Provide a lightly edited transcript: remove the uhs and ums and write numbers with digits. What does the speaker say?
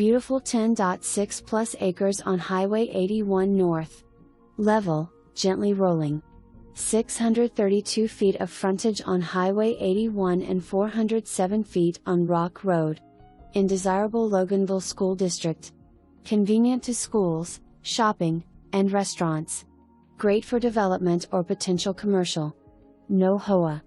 Beautiful 10.6 plus acres on Highway 81 North. Level, gently rolling. 632 feet of frontage on Highway 81 and 407 feet on Rock Road. In desirable Loganville School District. Convenient to schools, shopping, and restaurants. Great for development or potential commercial. No HOA.